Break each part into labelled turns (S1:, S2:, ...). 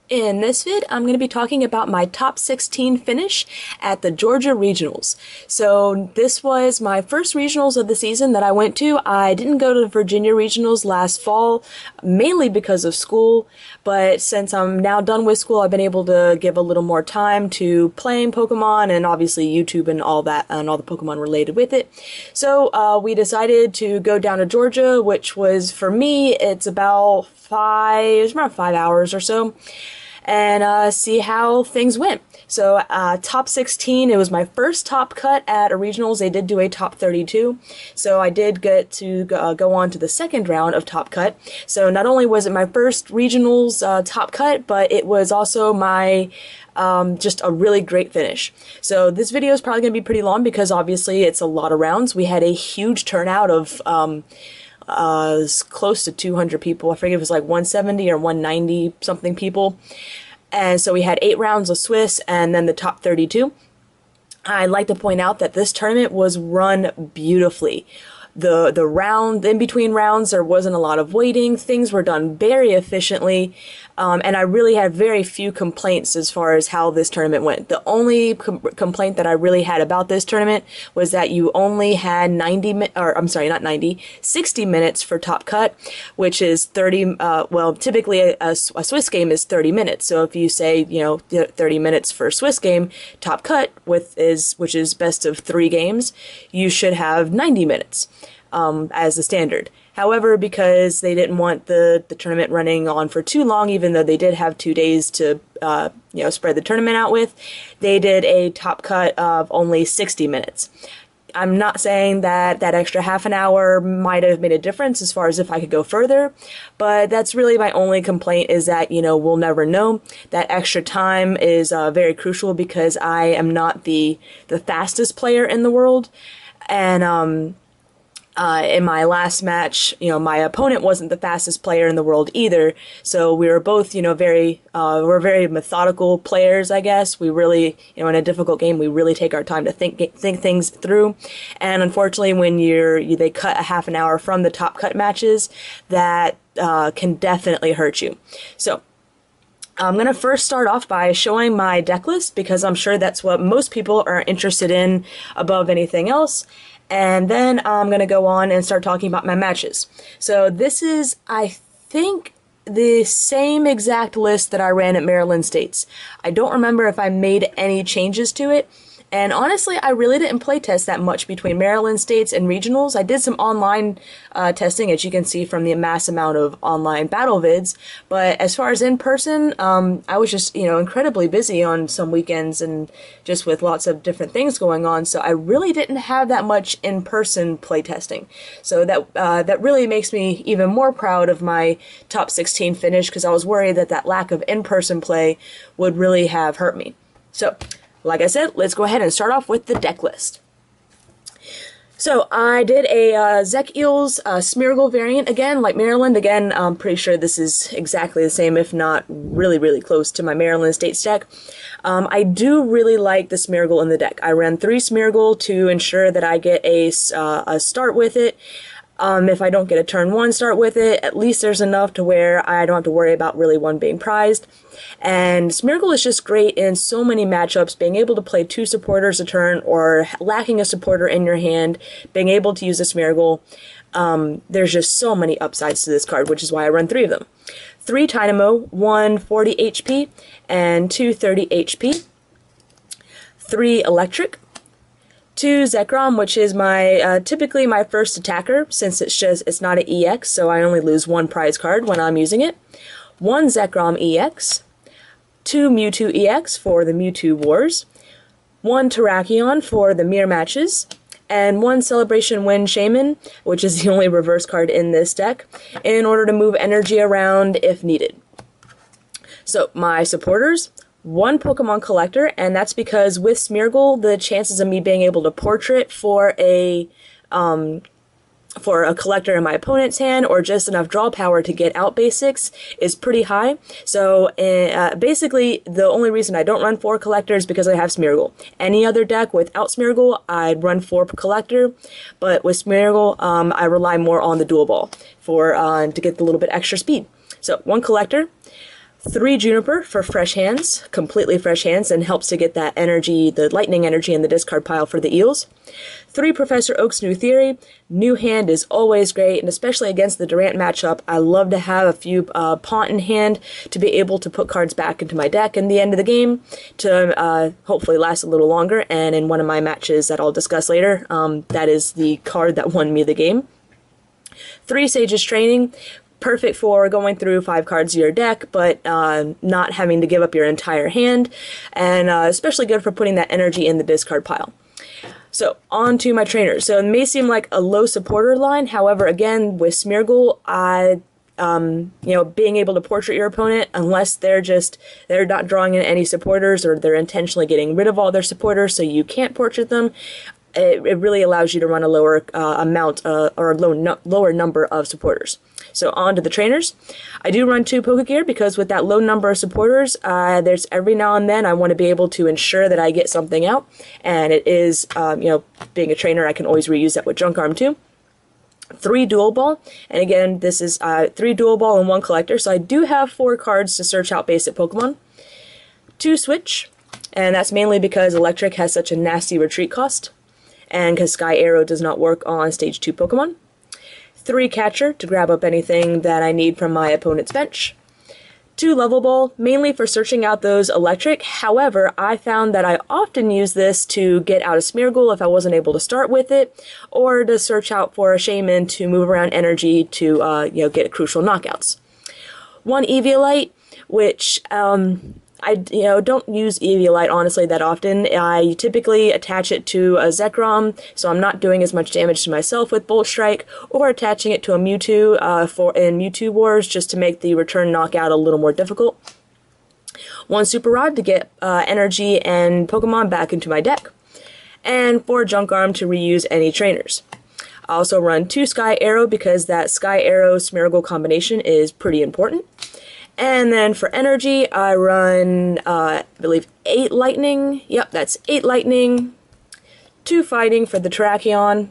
S1: In this vid, I'm going to be talking about my top 16 finish at the Georgia Regionals. So this was my first regionals of the season that I went to. I didn't go to the Virginia Regionals last fall, mainly because of school, but since I'm now done with school, I've been able to give a little more time to playing Pokemon and obviously YouTube and all that, and all the Pokemon related with it. So we decided to go down to Georgia, which was, for me, it's around 5 hours or so, and see how things went. So top 16, it was my first top cut at a regionals. They did do a top 32, so I did get to go on to the second round of top cut. So not only was it my first regionals top cut, but it was also my just a really great finish. So this video is probably going to be pretty long because obviously it's a lot of rounds. We had a huge turnout of close to 200 people. I forget if it was like 170 or 190 something people. And so we had 8 rounds of Swiss and then the top 32. I'd like to point out that this tournament was run beautifully. The round, in between rounds, there wasn't a lot of waiting. Things were done very efficiently, and I really had very few complaints as far as how this tournament went. The only complaint that I really had about this tournament was that you only had 60 minutes for top cut, which is 30, well, typically a Swiss game is 30 minutes. So if you say, 30 minutes for a Swiss game, top cut, which is best of 3 games, you should have 90 minutes. As the standard. However, because they didn't want the tournament running on for too long, even though they did have 2 days to spread the tournament out with, they did a top cut of only 60 minutes. I'm not saying that that extra half an hour might have made a difference as far as if I could go further, but that's really my only complaint, is that, we'll never know. That extra time is very crucial because I am not the fastest player in the world, and in my last match, my opponent wasn't the fastest player in the world either. So we were both, we're very methodical players, I guess. We really, in a difficult game, we really take our time to think things through. And unfortunately, when they cut a half an hour from the top cut matches, that can definitely hurt you. So I'm going to first start off by showing my deck list, because I'm sure that's what most people are interested in above anything else. And then I'm going to go on and start talking about my matches. So this is, I think, the same exact list that I ran at Maryland States. I don't remember if I made any changes to it. And honestly, I really didn't play test that much between Maryland States and regionals. I did some online testing, as you can see from the mass amount of online battle vids. But as far as in person, I was just, incredibly busy on some weekends and just with lots of different things going on. So I really didn't have that much in-person play testing. So that really makes me even more proud of my top 16 finish, because I was worried that that lack of in-person play would really have hurt me. So, like I said, let's go ahead and start off with the deck list. So I did a Zek Eels Smeargle variant again, like Maryland. Again, I'm pretty sure this is exactly the same, if not really, really close to my Maryland States deck. I do really like the Smeargle in the deck. I ran 3 Smeargle to ensure that I get a start with it. If I don't get a turn 1 start with it, at least there's enough to where I don't have to worry about really one being prized. And Smeargle is just great in so many matchups, being able to play 2 supporters a turn, or lacking a supporter in your hand, being able to use a Smeargle. There's just so many upsides to this card, which is why I run 3 of them. 3 Dynamo, 1 40 HP, and 2 30 HP. 3 Electric. 2 Zekrom, which is my typically my first attacker, since it's not an EX, so I only lose 1 prize card when I'm using it. 1 Zekrom EX, 2 Mewtwo EX for the Mewtwo Wars, 1 Terrakion for the mirror matches, and 1 Celebration Wind Shaman, which is the only reverse card in this deck, in order to move energy around if needed. So my supporters: 1 Pokemon Collector, and that's because with Smeargle, the chances of me being able to portrait for a collector in my opponent's hand, or just enough draw power to get out basics, is pretty high. So basically, the only reason I don't run 4 collector is because I have Smeargle. Any other deck without Smeargle, I'd run 4 collector, but with Smeargle, I rely more on the dual ball to get a little bit extra speed. So 1 collector. 3 Juniper for fresh hands, completely fresh hands, and helps to get that energy, the lightning energy in the discard pile for the eels. 3 Professor Oak's New Theory. New hand is always great, and especially against the Durant matchup, I love to have a few pawn in hand to be able to put cards back into my deck in the end of the game to hopefully last a little longer. And in one of my matches that I'll discuss later, that is the card that won me the game. 3 Sage's Training. Perfect for going through 5 cards of your deck, but not having to give up your entire hand, and especially good for putting that energy in the discard pile. So, on to my trainers. So, it may seem like a low supporter line, however, again, with Smeargle, being able to portrait your opponent, unless they're not drawing in any supporters, or they're intentionally getting rid of all their supporters so you can't portrait them, it really allows you to run a lower amount or lower number of supporters. So on to the trainers. I do run 2 Pokegear because with that low number of supporters, there's every now and then I want to be able to ensure that I get something out, and it is, being a trainer, I can always reuse that with Junk Arm too. 3 Dual Ball, and again, this is 3 Dual Ball and 1 Collector, so I do have 4 cards to search out basic Pokemon. 2 Switch, and that's mainly because Electric has such a nasty retreat cost, and because Sky Arrow does not work on Stage 2 Pokemon. 3 Catcher to grab up anything that I need from my opponent's bench. 2 Level Ball, mainly for searching out those Electric. However, I found that I often use this to get out a Smeargle if I wasn't able to start with it, or to search out for a Shaman to move around energy to get crucial knockouts. 1 Eviolite, which I don't use Eviolite honestly that often. I typically attach it to a Zekrom, so I'm not doing as much damage to myself with Bolt Strike, or attaching it to a Mewtwo in Mewtwo Wars just to make the return knockout a little more difficult. 1 Super Rod to get energy and Pokemon back into my deck, and 4 Junk Arm to reuse any trainers. I also run 2 Sky Arrow because that Sky Arrow Smeargle combination is pretty important. And then for energy, I run, I believe, 8 Lightning. Yep, that's 8 Lightning, 2 Fighting for the Terrakion,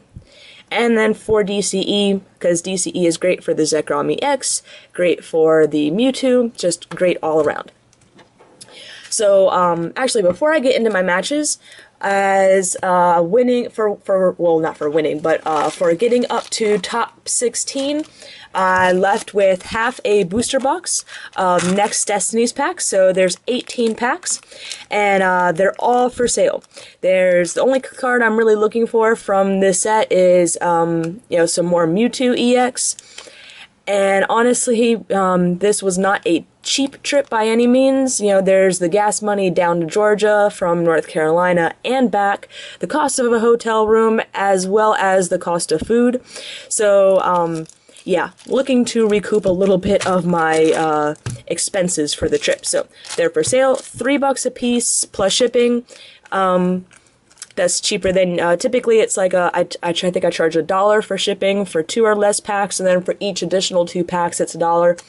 S1: and then 4 DCE, because DCE is great for the Zekrom EX, great for the Mewtwo, just great all around. So, actually, before I get into my matches, as winning, not for winning, but for getting up to top 16, I left with half a booster box of Next Destinies packs, so there's 18 packs, and they're all for sale. The only card I'm really looking for from this set is, some more Mewtwo EX, and honestly, this was not a cheap trip by any means. There's the gas money down to Georgia from North Carolina and back, the cost of a hotel room, as well as the cost of food. So, yeah, looking to recoup a little bit of my expenses for the trip. So they're for sale, $3 a piece plus shipping. That's cheaper than typically. It's like I think I charge $1 for shipping for 2 or less packs, and then for each additional 2 packs, it's $1.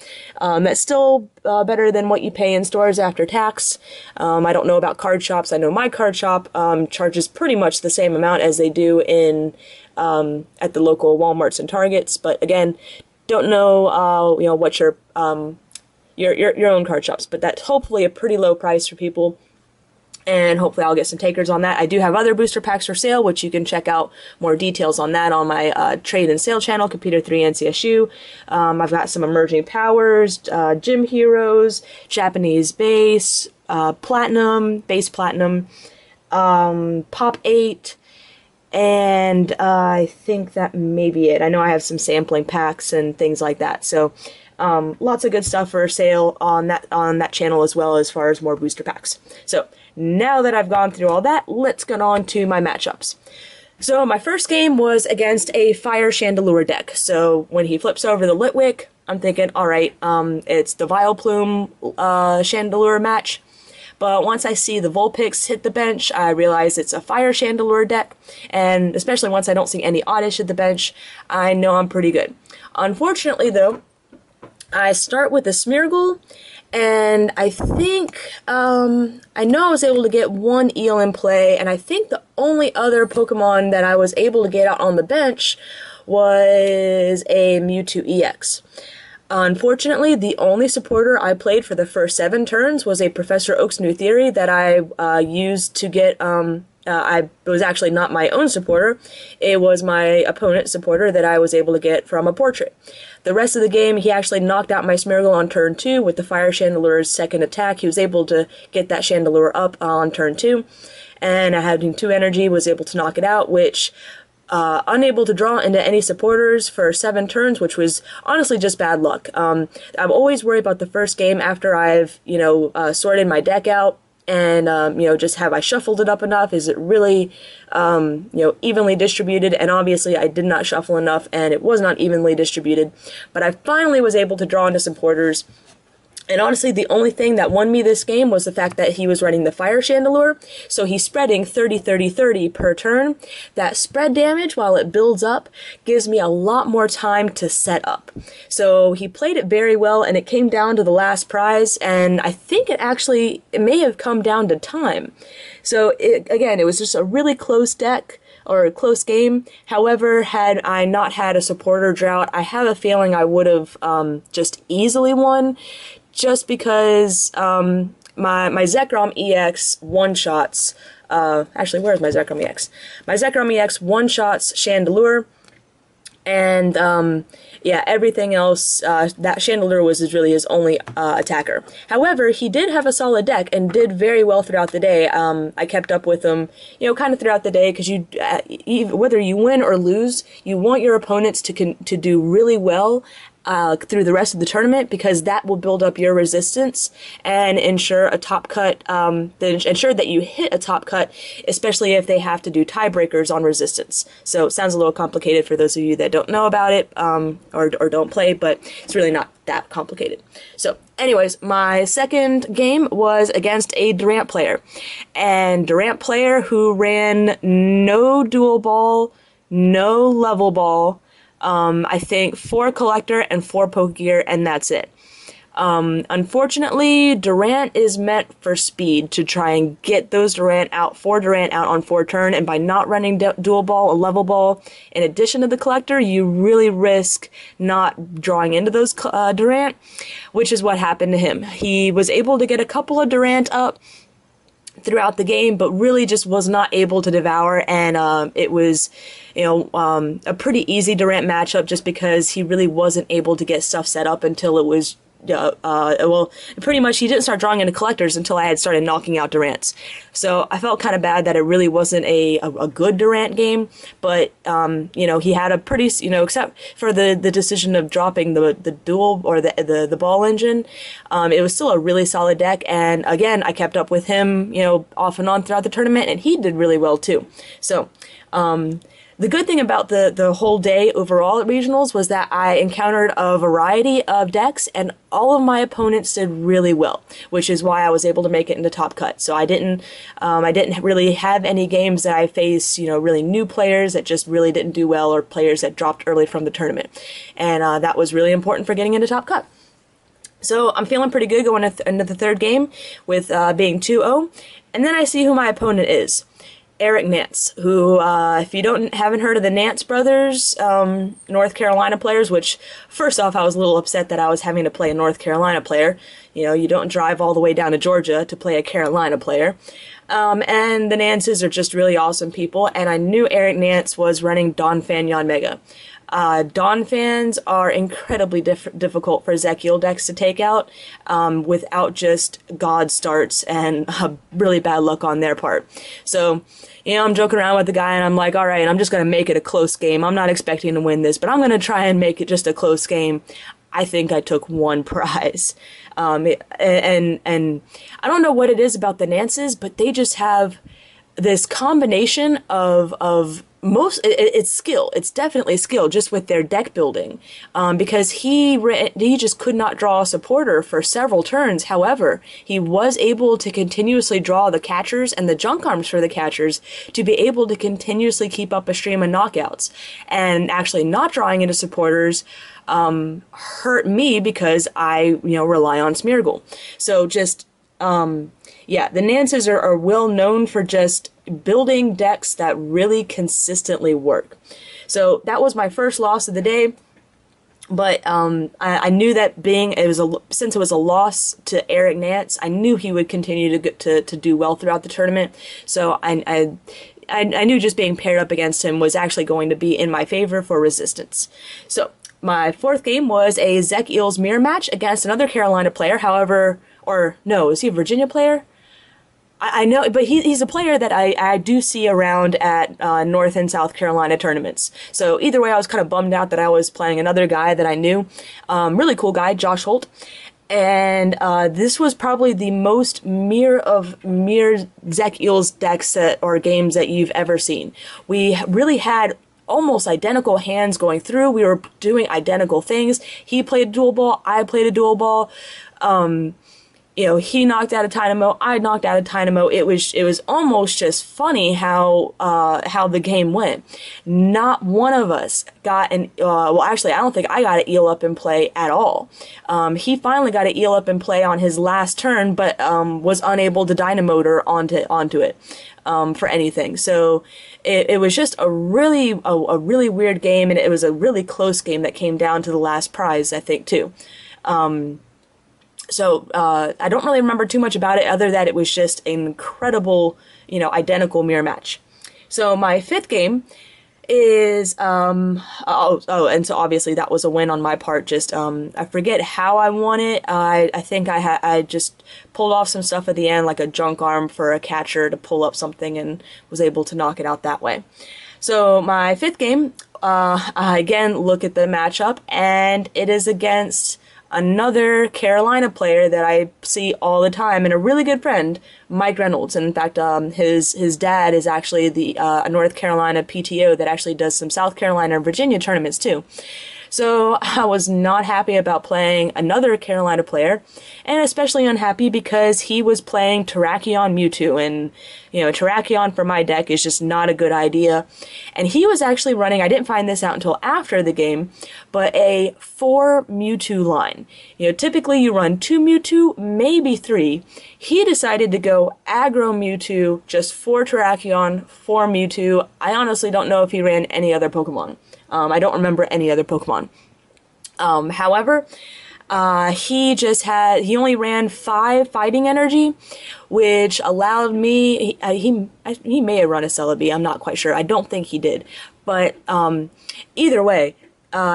S1: That's still better than what you pay in stores after tax. I don't know about card shops. I know my card shop charges pretty much the same amount as they do in at the local Walmarts and Targets, but again, don't know what your own card shops, but that's hopefully a pretty low price for people, and hopefully I'll get some takers on that. I do have other booster packs for sale, which you can check out more details on that on my trade and sale channel, Computer 3 NCSU. I've got some Emerging Powers, Gym Heroes, Japanese Base, Platinum, Base Platinum, Pop 8, and I think that may be it. I know I have some sampling packs and things like that. So lots of good stuff for sale on that channel, as well as far as more booster packs. So now that I've gone through all that, let's get on to my matchups. So my first game was against a Fire Chandelure deck. So when he flips over the Litwick, I'm thinking, alright, it's the Vileplume Chandelure match. But once I see the Vulpix hit the bench, I realize it's a Fire Chandelure deck, and especially once I don't see any Oddish at the bench, I know I'm pretty good. Unfortunately, though, I start with a Smeargle, and I think, I know I was able to get 1 Eel in play, and I think the only other Pokemon that I was able to get out on the bench was a Mewtwo EX. Unfortunately, the only supporter I played for the first 7 turns was a Professor Oak's New Theory that I used to get, it was actually not my own supporter, it was my opponent's supporter that I was able to get from a portrait. The rest of the game, he actually knocked out my Smeargle on turn 2 with the Fire Chandeler's second attack. He was able to get that Chandelure up on turn 2, and I had 2 energy, was able to knock it out, which unable to draw into any supporters for 7 turns, which was honestly just bad luck. I'm always worried about the first game after I've, sorted my deck out and, just have I shuffled it up enough? Is it really, evenly distributed? And obviously I did not shuffle enough and it was not evenly distributed. But I finally was able to draw into supporters. And honestly, the only thing that won me this game was the fact that he was running the Fire Chandelure, so he's spreading 30-30-30 per turn. That spread damage, while it builds up, gives me a lot more time to set up. So he played it very well, and it came down to the last prize, and I think it may have come down to time. So, again, it was just a really close deck, or a close game. However, had I not had a supporter drought, I have a feeling I would have just easily won, just because my Zekrom EX one-shots, actually, where's my Zekrom EX? My Zekrom EX one-shots Chandelure, and everything else, that Chandelure was really his only attacker. However, he did have a solid deck and did very well throughout the day. I kept up with him, kind of throughout the day, because whether you win or lose, you want your opponents to do really well through the rest of the tournament, because that will build up your resistance and ensure a top cut, ensure that you hit a top cut, especially if they have to do tiebreakers on resistance. So it sounds a little complicated for those of you that don't know about it, or don't play, but it's really not that complicated. So anyways, my second game was against a Durant player, and Durant player who ran no dual ball, no level ball, I think 4 collector and 4 Pokegear, and that's it. Unfortunately, Durant is meant for speed, to try and get those Durant out on 4 turn, and by not running dual ball, a level ball, in addition to the collector, you really risk not drawing into those Durant, which is what happened to him. He was able to get a couple of Durant up throughout the game, but really just was not able to devour, and it was, a pretty easy Durant matchup, just because he really wasn't able to get stuff set up until it was, pretty much he didn't start drawing into collectors until I had started knocking out Durants. So I felt kind of bad that it really wasn't a good Durant game, but, he had a pretty, except for the decision of dropping the dual, or the ball engine, it was still a really solid deck, and again, I kept up with him, off and on throughout the tournament, and he did really well too. So, the good thing about the whole day overall at regionals was that I encountered a variety of decks, and all of my opponents did really well, which is why I was able to make it into top cut. So I didn't really have any games that I faced, really new players that just really didn't do well, or players that dropped early from the tournament, and that was really important for getting into top cut. So I'm feeling pretty good going into the third game with being 2-0, and then I see who my opponent is. Eric Nance, who, if you haven't heard of the Nance brothers, North Carolina players, which, first off, I was a little upset that I was having to play a North Carolina player. You don't drive all the way down to Georgia to play a Carolina player. And the Nances are just really awesome people, and I knew Eric Nance was running Donphan Yanmega. Donphans are incredibly difficult for Ezekiel decks to take out, without just God starts and really bad luck on their part. So, I'm joking around with the guy, and I'm like, all right, I'm just going to make it a close game. I'm not expecting to win this, but I'm going to try and make it just a close game. I think I took 1 prize. And I don't know what it is about the Nances, but they just have this combination of it's skill. It's definitely skill, just with their deck building, because he just could not draw a supporter for several turns. However, he was able to continuously draw the catchers and the junk arms for the catchers to be able to continuously keep up a stream of knockouts. And actually not drawing into supporters hurt me, because I rely on Smeargle. So just the Nances are well known for just building decks that really consistently work. So that was my first loss of the day. But I knew that since it was a loss to Eric Nance, I knew he would continue to do well throughout the tournament. So I knew just being paired up against him was actually going to be in my favor for resistance. So my fourth game was a Zek Eels mirror match against another Carolina player. However, or no, is he a Virginia player? I know, but he's a player that I do see around at North and South Carolina tournaments. So either way, I was kind of bummed out that I was playing another guy that I knew. Really cool guy, Josh Holt. And this was probably the most mirror Zek Eels decks or games that you've ever seen. We really had almost identical hands going through. We were doing identical things. He played a dual ball. I played a dual ball. He knocked out a Dynamo, I knocked out a Dynamo. It was almost just funny how the game went. Not one of us got actually, I don't think I got an eel up in play at all. He finally got an eel up in play on his last turn, but was unable to dynamotor onto it for anything. So it was just a really weird game, and it was a really close game that came down to the last prize, I think, too. So I don't really remember too much about it other than it was just an incredible, identical mirror match. So my fifth game is, and so obviously that was a win on my part. Just, I forget how I won it. I think I just pulled off some stuff at the end, like a junk arm for a catcher to pull up something, and was able to knock it out that way. So my fifth game, I again look at the matchup, and it is against another Carolina player that I see all the time, and a really good friend, Mike Reynolds. And in fact, his dad is actually a North Carolina PTO that actually does some South Carolina and Virginia tournaments too. So I was not happy about playing another Carolina player, and especially unhappy because he was playing Terrakion Mewtwo, and Terrakion for my deck is just not a good idea. And he was actually running, I didn't find this out until after the game, but a 4 Mewtwo line. Typically you run 2 Mewtwo, maybe 3. He decided to go aggro Mewtwo, just 4 Terrakion, 4 Mewtwo. I honestly don't know if he ran any other Pokemon. I don't remember any other Pokemon. However, he only ran 5 fighting energy, which allowed me, he may have run a Celebi, I'm not quite sure. I don't think he did. But, either way,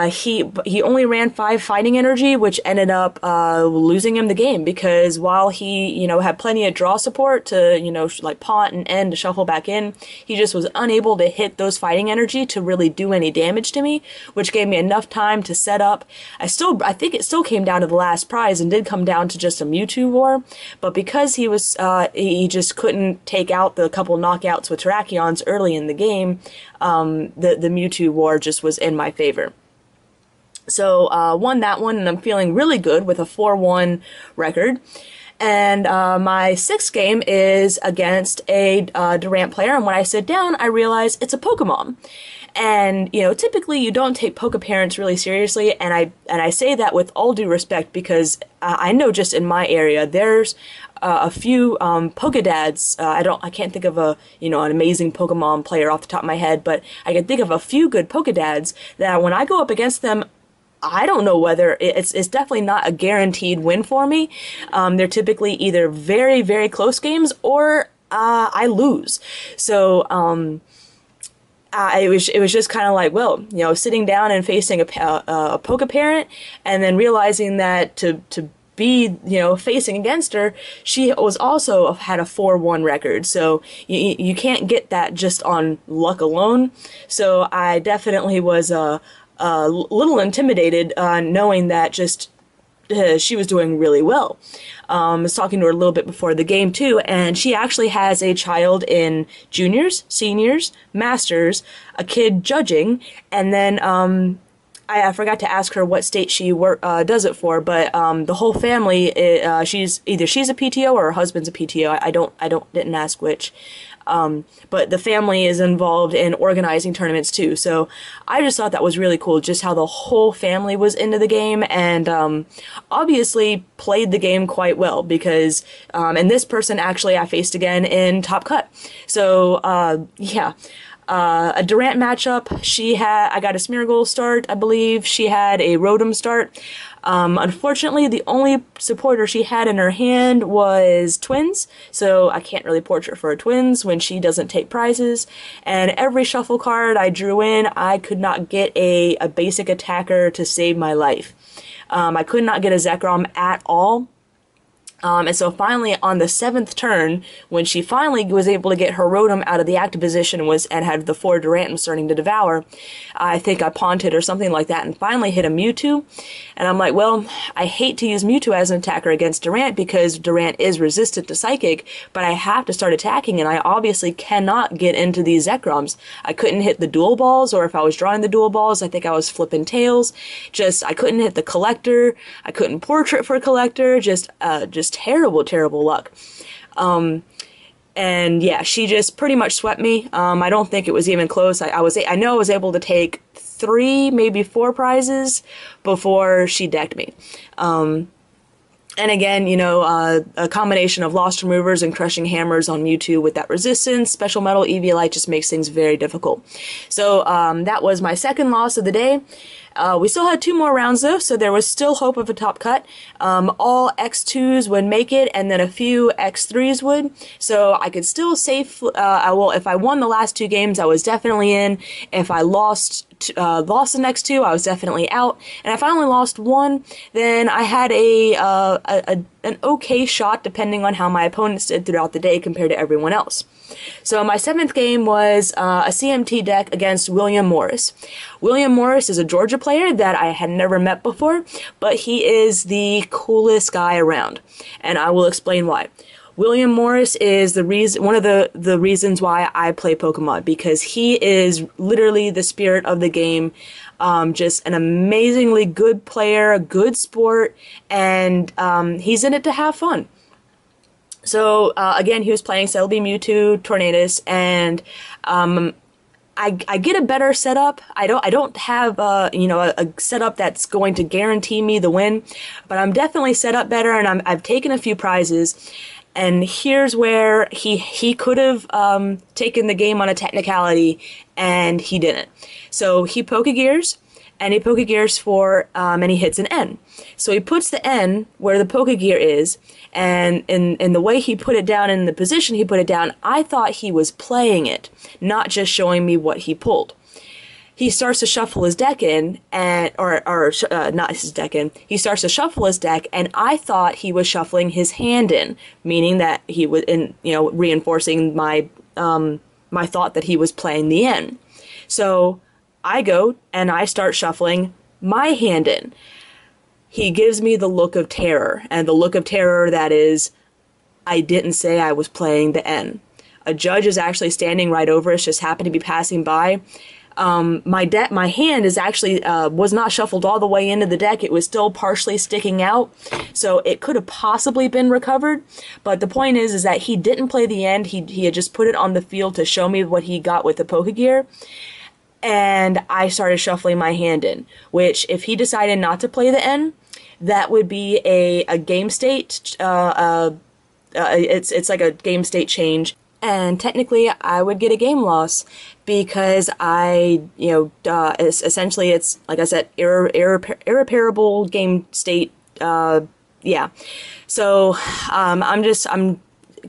S1: he only ran 5 fighting energy, which ended up losing him the game, because while he had plenty of draw support to like pawn and end to shuffle back in, he just was unable to hit those fighting energy to really do any damage to me, which gave me enough time to set up. I think it still came down to the last prize and did come down to just a Mewtwo war, but because he just couldn't take out the couple knockouts with Terrakions early in the game, the Mewtwo war just was in my favor. So, won that one, and I'm feeling really good with a 4-1 record. And my sixth game is against a Durant player, and when I sit down, I realize it's a Pokemon. And, typically you don't take Pokeparents really seriously, and I say that with all due respect, because I know just in my area, there's a few Pokedads. I can't think of an amazing Pokemon player off the top of my head, but I can think of a few good Pokedads that when I go up against them, I don't know whether it's definitely not a guaranteed win for me. They're typically either very, very close games or I lose. So it was just kind of like, well, sitting down and facing a Pokeparent, and then realizing that to be, facing against her, she was also had a 4-1 record. So you can't get that just on luck alone. So I definitely was a little intimidated, knowing that just she was doing really well. I was talking to her a little bit before the game too, and she actually has a child in juniors, seniors, masters, a kid judging, and then I forgot to ask her what state she does it for, but the whole family, she's a PTO or her husband's a PTO. I didn't ask which. But the family is involved in organizing tournaments too. So I just thought that was really cool, just how the whole family was into the game, and obviously played the game quite well, because and this person actually I faced again in Top Cut. So yeah. a Durant matchup. I got a Smeargle start, I believe. She had a Rotom start. Unfortunately, the only supporter she had in her hand was Twins, so I can't really portrait for her Twins when she doesn't take prizes. And every shuffle card I drew in, I could not get a basic attacker to save my life. I could not get a Zekrom at all. And so finally, on the 7th turn, when she finally was able to get her Rotom out of the active position and had the 4 Durant and starting to devour, I think I pawned or something like that, and finally hit a Mewtwo. And I'm like, well, I hate to use Mewtwo as an attacker against Durant because Durant is resistant to Psychic, but I have to start attacking, and I obviously cannot get into these Zekroms. I couldn't hit the dual balls, or if I was drawing the dual balls, I think I was flipping tails. I couldn't hit the Collector. I couldn't portrait for Collector. Just terrible luck. And yeah, she just pretty much swept me. I don't think it was even close. I know I was able to take 3, maybe 4 prizes before she decked me. And again, a combination of Lost Removers and Crushing Hammers on Mewtwo with that resistance, Special Metal, Eviolite just makes things very difficult. So that was my second loss of the day. We still had 2 more rounds though, so there was still hope of a top cut. All X2s would make it, and then a few X3s would. So I could still if I won the last 2 games, I was definitely in. If I lost the next 2, I was definitely out. And if I only lost 1, then I had an okay shot depending on how my opponents did throughout the day compared to everyone else. So my 7th game was a CMT deck against William Morris. William Morris is a Georgia player that I had never met before, but he is the coolest guy around, and I will explain why. William Morris is one of the reasons why I play Pokemon, because he is literally the spirit of the game. Just an amazingly good player, a good sport, and he's in it to have fun. So, again, he was playing Celebi, Mewtwo, Tornadus, and I get a better setup. I don't have a setup that's going to guarantee me the win, but I'm definitely set up better, and I've taken a few prizes. And here's where he could have taken the game on a technicality, and he didn't. So he Pokegears, and he Pokegears for, and he hits an N. So he puts the N where the Pokegear is, and in the way he put it down, in the position he put it down, I thought he was playing it, not just showing me what he pulled. He starts to shuffle his deck in, not his deck in. He starts to shuffle his deck, and I thought he was shuffling his hand in, meaning that he was reinforcing my my thought that he was playing the N. So I go and I start shuffling my hand in. He gives me the look of terror, and the look of terror that is, I didn't say I was playing the N. A judge is actually standing right over us, just happened to be passing by. My hand is actually was not shuffled all the way into the deck. It was still partially sticking out, so it could have possibly been recovered. But the point is that he didn't play the end. He had just put it on the field to show me what he got with the Pokegear. And I started shuffling my hand in, which if he decided not to play the N, that would be a game state. It's like a game state change. And technically, I would get a game loss because essentially it's, like I said, irreparable game state. Yeah. So, I'm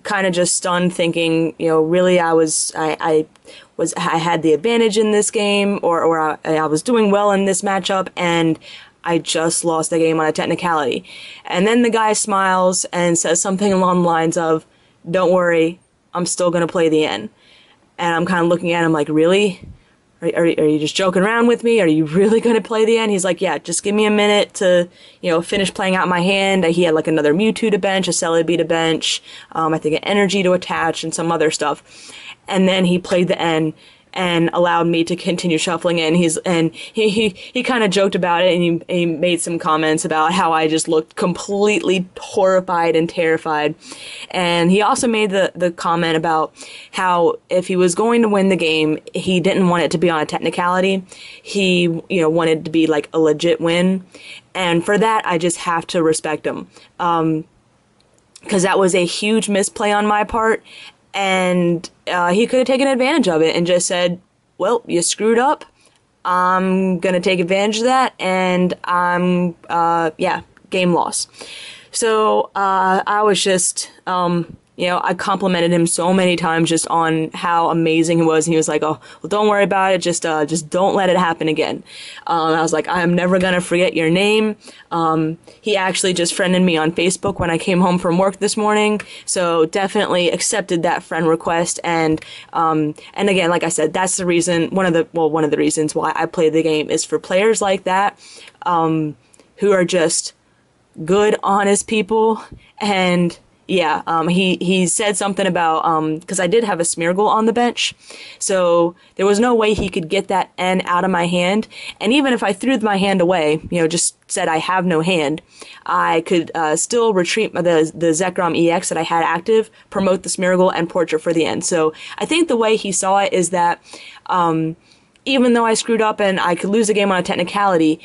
S1: kind of just stunned, thinking, really I had the advantage in this game, or I was doing well in this matchup, and I just lost the game on a technicality. And then the guy smiles and says something along the lines of, "Don't worry, I'm still going to play the N." And I'm kind of looking at him like, really? Are you just joking around with me? Are you really going to play the N? He's like, yeah, just give me a minute to, finish playing out my hand. He had like another Mewtwo to bench, a Celebi to bench, I think an Energy to attach, and some other stuff. And then he played the N and allowed me to continue shuffling in. He kind of joked about it, and he made some comments about how I just looked completely horrified and terrified. And he also made the comment about how if he was going to win the game, he didn't want it to be on a technicality. He, wanted it to be like a legit win. And for that, I just have to respect him. Because that was a huge misplay on my part. And he could have taken advantage of it and just said, well, you screwed up. I'm gonna take advantage of that, and game loss. So I was just, I complimented him so many times just on how amazing he was, and he was like, "Oh, well, don't worry about it. Just don't let it happen again." I was like, "I am never gonna forget your name." He actually just friended me on Facebook when I came home from work this morning, so definitely accepted that friend request. And again, like I said, that's the reason. One of the reasons why I play the game is for players like that, who are just good, honest people. And he said something about, because I did have a Smeargle on the bench, so there was no way he could get that N out of my hand. And even if I threw my hand away, just said I have no hand, I could still retreat the Zekrom EX that I had active, promote the Smeargle, and portrait for the N. So I think the way he saw it is that even though I screwed up and I could lose the game on a technicality,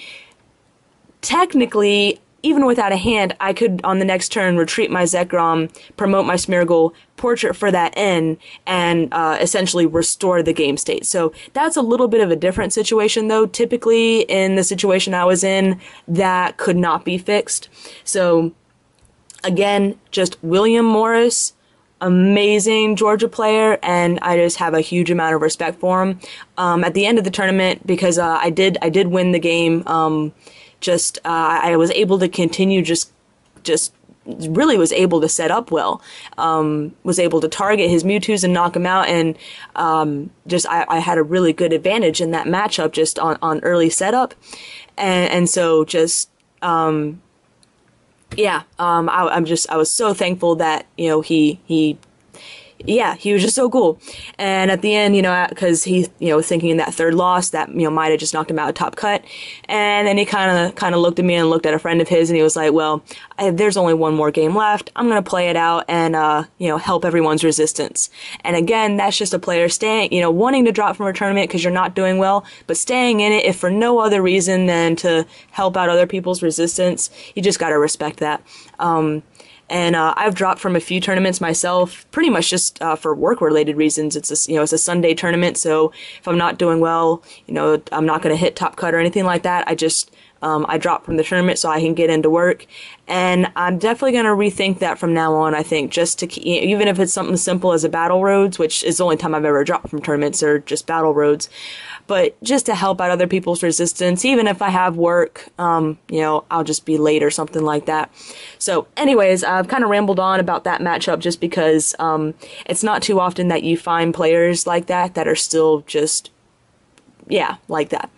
S1: technically, even without a hand, I could, on the next turn, retreat my Zekrom, promote my Smeargle, portrait for that N, and essentially restore the game state. So that's a little bit of a different situation, though. Typically, in the situation I was in, that could not be fixed. So, again, just William Morris, amazing Georgia player, and I just have a huge amount of respect for him. At the end of the tournament, because I did win the game, I was able to continue, just really was able to set up well, was able to target his Mewtwo's and knock him out, and I had a really good advantage in that matchup just on early setup, and so just I was so thankful that he was just so cool. And at the end, because he, thinking that third loss, that, might have just knocked him out of top cut. And then he kind of looked at me and looked at a friend of his, and he was like, well, there's only one more game left. I'm going to play it out and, help everyone's resistance. And again, that's just a player staying, wanting to drop from a tournament because you're not doing well, but staying in it, if for no other reason than to help out other people's resistance. You just got to respect that. And I've dropped from a few tournaments myself, pretty much just for work-related reasons. It's a Sunday tournament, so if I'm not doing well, I'm not going to hit top cut or anything like that. I drop from the tournament so I can get into work, and I'm definitely going to rethink that from now on. I think just to even if it's something simple as a battle roads, which is the only time I've ever dropped from tournaments, or just battle roads. But just to help out other people's resistance, even if I have work, I'll just be late or something like that. So anyways, I've kind of rambled on about that matchup just because it's not too often that you find players like that are still just, like that.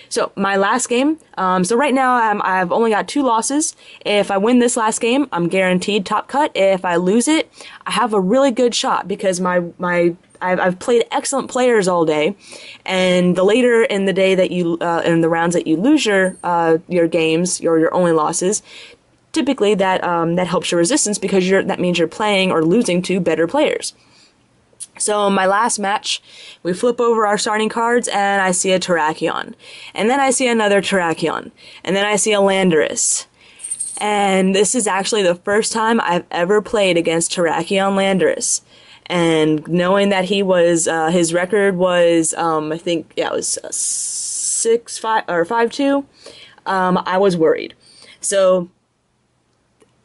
S1: So my last game, so right now I've only got 2 losses. If I win this last game, I'm guaranteed top cut. If I lose it, I have a really good shot because I've played excellent players all day, and the later in the day that you in the rounds that you lose your games, your only losses, typically that helps your resistance because that means you're playing or losing to better players. So my last match, we flip over our starting cards, and I see a Terrakion, and then I see another Terrakion, and then I see a Landorus. And this is actually the first time I've ever played against Terrakion Landorus. And knowing that he was, his record was, I think, it was 6-5 or 5-2, I was worried. So,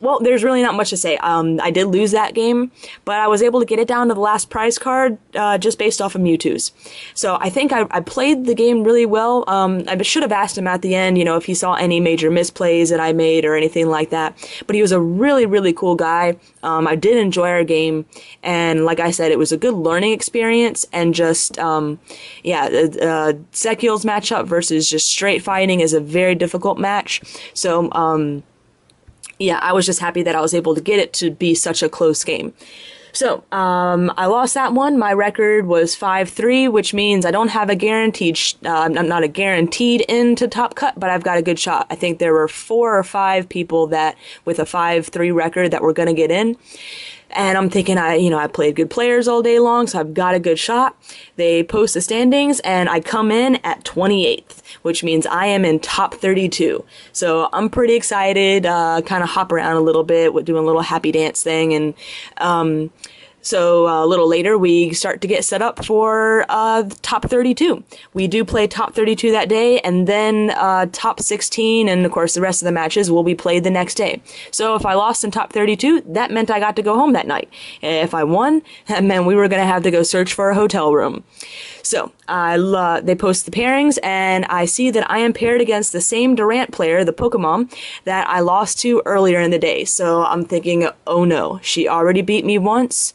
S1: well, there's really not much to say. I did lose that game, but I was able to get it down to the last prize card, just based off of Mewtwo's. So I think I played the game really well. I should have asked him at the end, if he saw any major misplays that I made or anything like that. But he was a really, really cool guy. I did enjoy our game, and like I said, it was a good learning experience, and just, Sekiel's matchup versus just straight fighting is a very difficult match. So, I was just happy that I was able to get it to be such a close game. So, I lost that one. My record was 5-3, which means I don't have a guaranteed, I'm not a guaranteed into top cut, but I've got a good shot. I think there were 4 or 5 people that, with a 5-3 record, that were going to get in. And I'm thinking, I played good players all day long, so I've got a good shot. They post the standings, and I come in at 28th, which means I am in top 32. So I'm pretty excited, kind of hop around a little bit, doing a little happy dance thing, and So a little later, we start to get set up for top 32. We do play top 32 that day, and then top 16, and of course the rest of the matches will be played the next day. So if I lost in top 32, that meant I got to go home that night. If I won, that meant we were going to have to go search for a hotel room. So they post the pairings, and I see that I am paired against the same Durant player, the Pokemon, that I lost to earlier in the day. So I'm thinking, oh no, she already beat me once.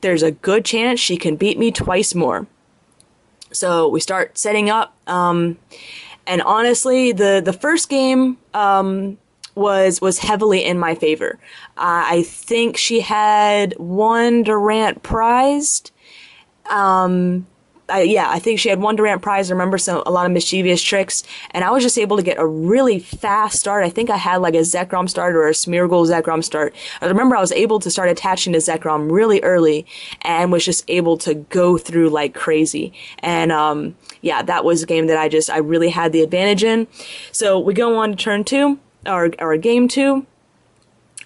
S1: There's a good chance she can beat me twice more. So we start setting up, and honestly, the first game was heavily in my favor. I think she had one Durant prized. I think she had one Durant prize. I remember a lot of mischievous tricks, and I was just able to get a really fast start. I think I had like a Zekrom start or a Smeargle Zekrom start. I remember I was able to start attaching to Zekrom really early and was just able to go through like crazy. And that was a game that I really had the advantage in. So we go on to turn 2, or game 2,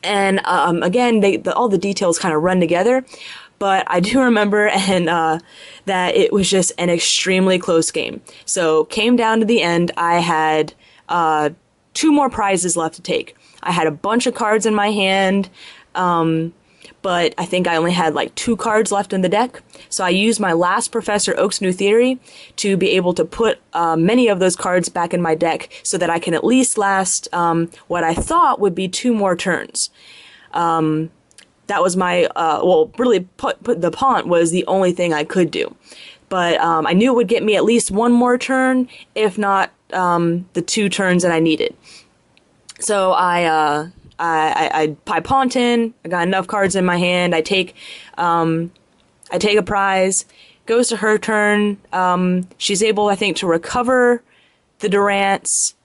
S1: and again, all the details kind of run together. But I do remember that it was just an extremely close game. So came down to the end. I had 2 more prizes left to take. I had a bunch of cards in my hand, but I think I only had like 2 cards left in the deck. So I used my last Professor Oak's New Theory to be able to put many of those cards back in my deck so that I can at least last what I thought would be 2 more turns. That was my, really put the Pont was the only thing I could do. But I knew it would get me at least 1 more turn, if not the 2 turns that I needed. So I Pont in, I got enough cards in my hand, I take a prize, goes to her turn, she's able, I think, to recover the Durants,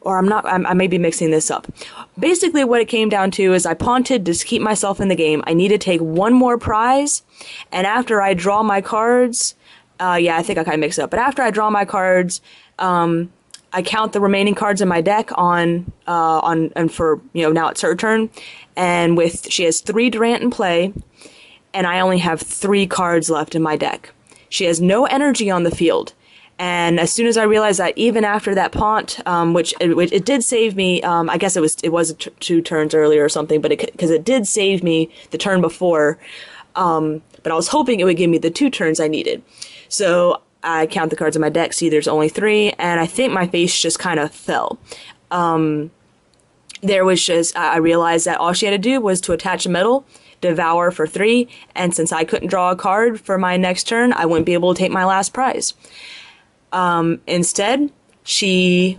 S1: or I may be mixing this up. Basically, what it came down to is I punted to keep myself in the game. I need to take 1 more prize, and after I draw my cards, I think I kind of mixed it up, but after I draw my cards, I count the remaining cards in my deck and for, now it's her turn, and she has 3 Durant in play, and I only have 3 cards left in my deck. She has no energy on the field. And as soon as I realized that, even after that Pont, which it did save me, I guess it was 2 turns earlier or something, but because it did save me the turn before, but I was hoping it would give me the 2 turns I needed. So I count the cards in my deck, see there's only 3, and I think my face just kind of fell. I realized that all she had to do was to attach a medal, devour for 3, and since I couldn't draw a card for my next turn, I wouldn't be able to take my last prize. Instead, she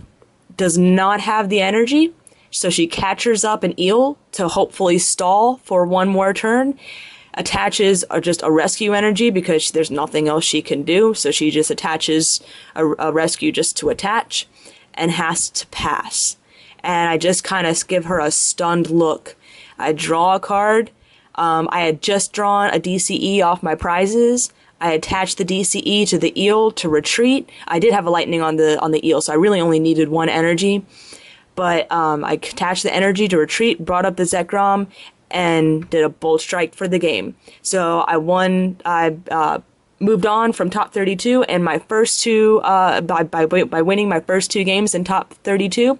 S1: does not have the energy, so she catchers up an eel to hopefully stall for 1 more turn, attaches just a rescue energy because there's nothing else she can do, so she just attaches a rescue just to attach, and has to pass. And I just kind of give her a stunned look. I draw a card. I had just drawn a DCE off my prizes. I attached the DCE to the eel to retreat. I did have a lightning on the eel, so I really only needed 1 energy. But I attached the energy to retreat, brought up the Zekrom, and did a bolt strike for the game. So I won. I moved on from top 32, and my first 2 by winning my first 2 games in top 32.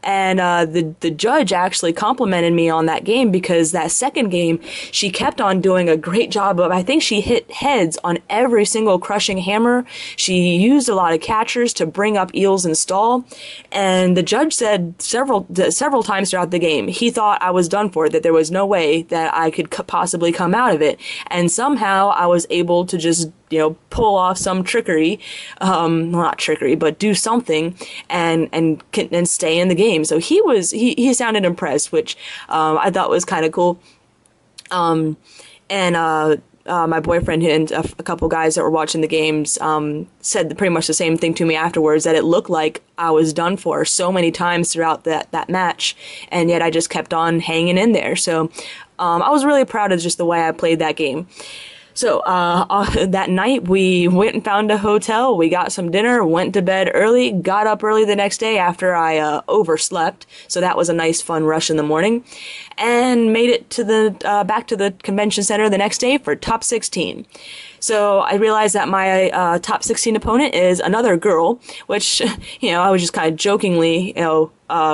S1: And the judge actually complimented me on that game because that second game, she kept on doing a great job of, I think she hit heads on every single crushing hammer. She used a lot of catchers to bring up eels and stall. And the judge said several times throughout the game, he thought I was done for, that there was no way that I could possibly come out of it. And somehow I was able to just, pull off some trickery, not trickery, but do something and stay in the game. So he sounded impressed, which I thought was kind of cool. My boyfriend and a couple guys that were watching the games said pretty much the same thing to me afterwards, that it looked like I was done for so many times throughout that match, and yet I just kept on hanging in there. So I was really proud of just the way I played that game. So that night we went and found a hotel, we got some dinner, went to bed early, got up early the next day after I overslept, so that was a nice fun rush in the morning, and made it to the back to the convention center the next day for top 16. So I realized that my top 16 opponent is another girl, which, I was just kind of jokingly,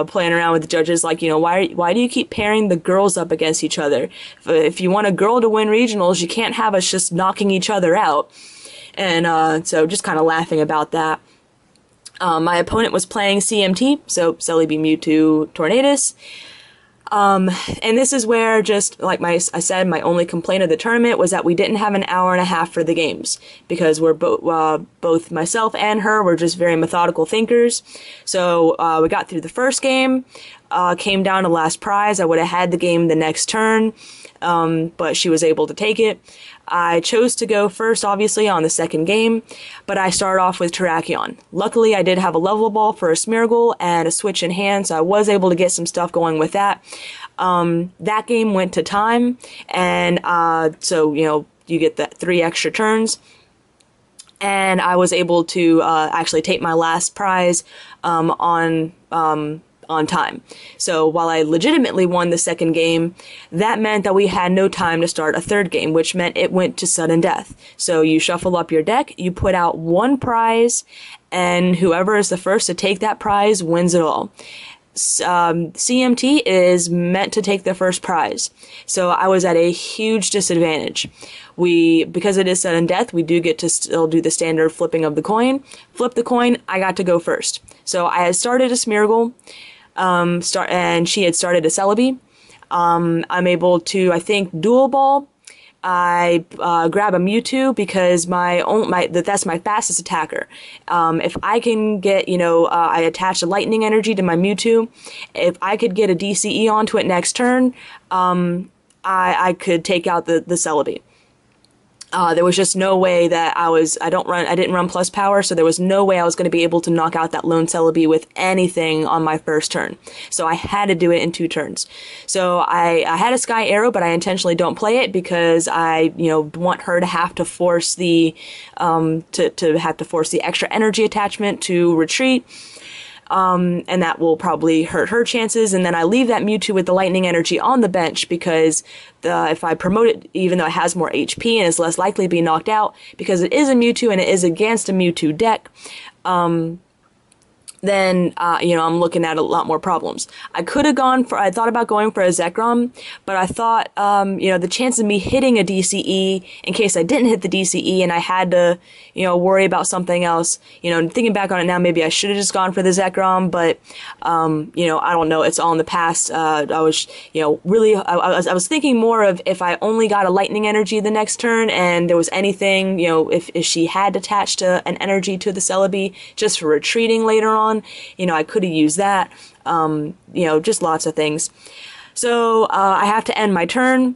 S1: playing around with the judges, like, why do you keep pairing the girls up against each other? If you want a girl to win regionals, you can't have us just knocking each other out. And so just kind of laughing about that. My opponent was playing CMT, so Celebi, Mewtwo, Tornadus. And this is where, just like I said, my only complaint of the tournament was that we didn't have an hour and a half for the games, because we're both myself and her were just very methodical thinkers. So we got through the first game, came down to last prize. I would have had the game the next turn, but she was able to take it. I chose to go first, obviously, on the second game, but I started off with Terrakion. Luckily, I did have a level ball for a Smeargle and a switch in hand, so I was able to get some stuff going with that. That game went to time, and so, you get that 3 extra turns. And I was able to actually take my last prize on time. So while I legitimately won the second game, that meant that we had no time to start a third game, which meant it went to sudden death. So you shuffle up your deck, you put out one prize, and whoever is the first to take that prize wins it all. CMT is meant to take the first prize. So I was at a huge disadvantage. Because it is sudden death, we do get to still do the standard flipping of the coin. Flip the coin, I got to go first. So I had started a Smeargle, and she had started a Celebi. I'm able to, I think, dual ball. I grab a Mewtwo because that's my fastest attacker. If I can get, I attach a lightning energy to my Mewtwo. If I could get a DCE onto it next turn, I could take out the Celebi. There was just no way that I didn't run plus power, so there was no way I was going to be able to knock out that lone Celebi with anything on my first turn. So I had to do it in 2 turns. So I had a Sky Arrow, but I intentionally don't play it because I, want her to have to force the, extra energy attachment to retreat. And that will probably hurt her chances. And then I leave that Mewtwo with the lightning energy on the bench because if I promote it, even though it has more HP and is less likely to be knocked out, because it is a Mewtwo and it is against a Mewtwo deck, then, I'm looking at a lot more problems. I thought about going for a Zekrom, but I thought, the chance of me hitting a DCE in case I didn't hit the DCE and I had to, worry about something else, thinking back on it now, maybe I should have just gone for the Zekrom, but, I don't know, it's all in the past. I was, really, I was thinking more of if I only got a lightning energy the next turn and there was anything, if she had attached an energy to the Celebi just for retreating later on, I could have used that, just lots of things. So, I have to end my turn.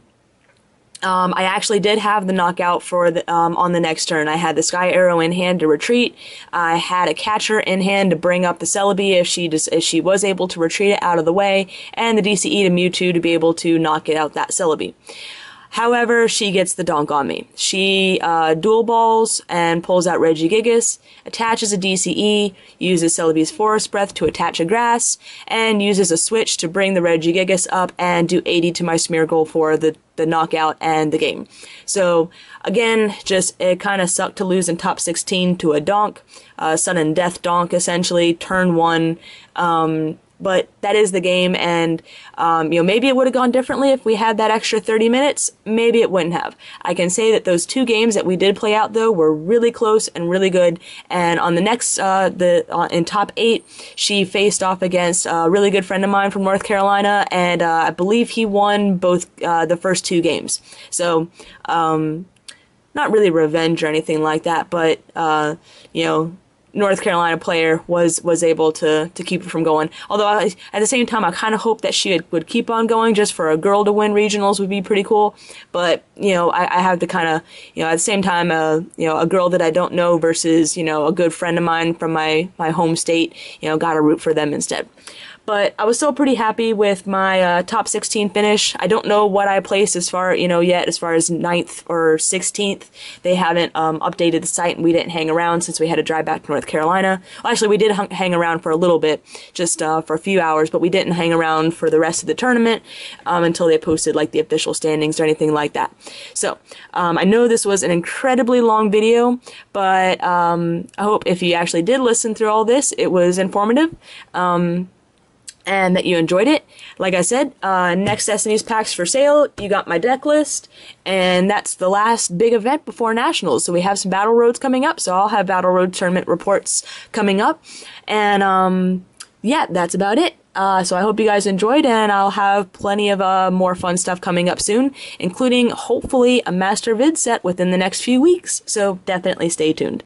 S1: I actually did have the knockout for on the next turn. I had the Sky Arrow in hand to retreat. I had a catcher in hand to bring up the Celebi if she was able to retreat it out of the way, and the DCE to Mewtwo to be able to knock it out that Celebi. However, she gets the donk on me. She dual balls and pulls out Regigigas, attaches a DCE, uses Celebi's Forest Breath to attach a grass, and uses a switch to bring the Regigigas up and do 80 to my Smeargle for the knockout and the game. So, again, it kind of sucked to lose in top 16 to a donk, sudden death donk, essentially, turn 1. But that is the game, and, maybe it would have gone differently if we had that extra 30 minutes. Maybe it wouldn't have. I can say that those 2 games that we did play out, though, were really close and really good. And on the next, in top 8, she faced off against a really good friend of mine from North Carolina, and I believe he won both the first 2 games. So, not really revenge or anything like that, but, North Carolina player was able to keep it from going. Although at the same time, I kind of hope that she would keep on going just for a girl to win regionals would be pretty cool. But, I have to kind of, at the same time, a girl that I don't know versus, a good friend of mine from my home state, gotta root for them instead. But I was still pretty happy with my top 16 finish. I don't know what I placed as far, yet as far as 9th or 16th. They haven't updated the site, and we didn't hang around since we had to drive back to North Carolina. Well, actually, we did hang around for a little bit, just for a few hours, but we didn't hang around for the rest of the tournament until they posted like the official standings or anything like that. So I know this was an incredibly long video, but I hope if you actually did listen through all this, it was informative. And that you enjoyed it. Like I said, next Destiny's packs for sale. You got my deck list, and that's the last big event before Nationals. So we have some Battle Roads coming up, so I'll have Battle Road tournament reports coming up. And yeah, that's about it. So I hope you guys enjoyed, and I'll have plenty of more fun stuff coming up soon, including hopefully a master vid set within the next few weeks. So definitely stay tuned.